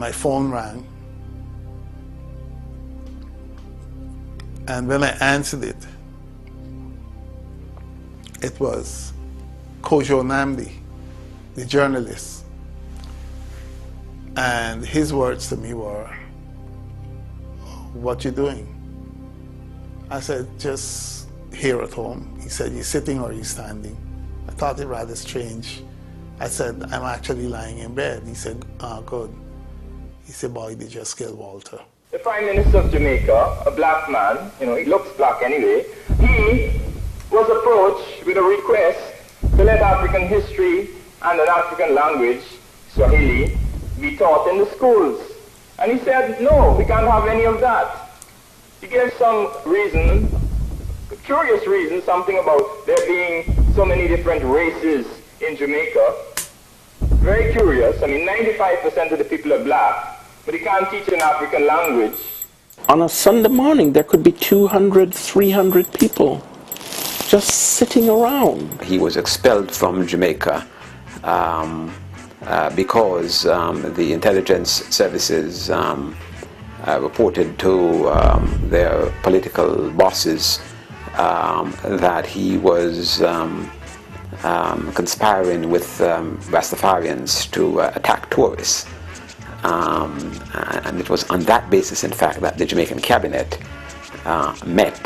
my phone rang. And when I answered it, it was Kojo Namdi, the journalist. And his words to me were, "What you doing?" I said, "Just here at home." He said, "You sitting or you standing?" I thought it rather strange. I said, "I'm actually lying in bed." He said, "Good." He said, "Boy, they just killed Walter." The Prime Minister of Jamaica, a black man, he looks black anyway, he was approached with a request to let African history and an African language, Swahili, be taught in the schools. And he said, "No, we can't have any of that." He gave some reason, a curious reason, something about there being so many different races in Jamaica. Very curious. I mean, 95% of the people are black, but he can't teach an African language. On a Sunday morning, there could be 200, 300 people just sitting around. He was expelled from Jamaica because the intelligence services reported to their political bosses that he was conspiring with Rastafarians to attack tourists. And it was on that basis, in fact, that the Jamaican cabinet met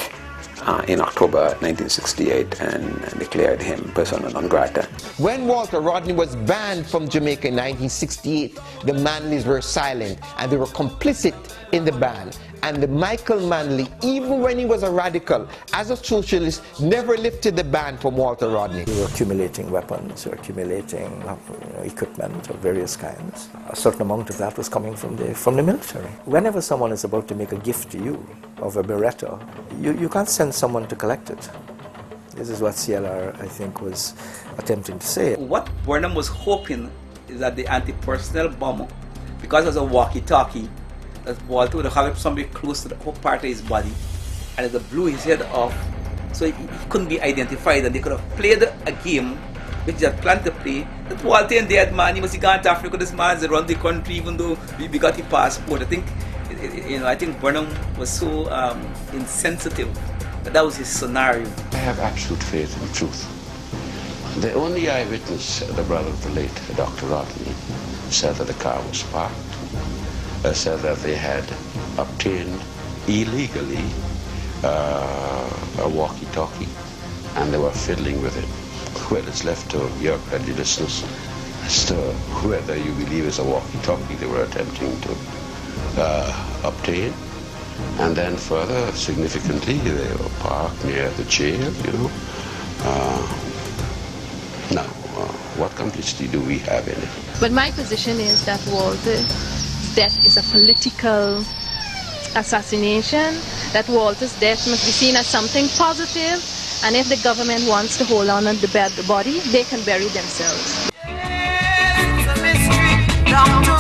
in October 1968 and declared him persona non grata. When Walter Rodney was banned from Jamaica in 1968, the Manleys were silent and they were complicit in the ban. And the Michael Manley, even when he was a radical, as a socialist, never lifted the ban from Walter Rodney. We were accumulating weapons, we were accumulating equipment of various kinds. A certain amount of that was coming from the military. Whenever someone is about to make a gift to you of a Beretta, you can't send someone to collect it. This is what CLR, I think, was attempting to say. What Burnham was hoping is that the anti-personnel bomber, because it was a walkie-talkie, that Walter would have somebody close to the whole part of his body, and it blew his head off, so he couldn't be identified, and they could have played a game which they had planned to play. That Walter and dead man, he must have gone to Africa. This man has run the country, even though we got his passport. I think Burnham was so insensitive that was his scenario. I have absolute faith in truth. The only eyewitness, the brother of the late Dr. Rodney, said that the car was parked. Said that they had obtained illegally a walkie-talkie and they were fiddling with it. Well, it's left to your prejudiceness as to whether you believe it's a walkie-talkie they were attempting to obtain. And then further, significantly, they were parked near the jail, Now, what complicity do we have in it? But my position is that Walter's death is a political assassination, that Walter's death must be seen as something positive, and if the government wants to hold on to the body, they can bury themselves. It's a mystery.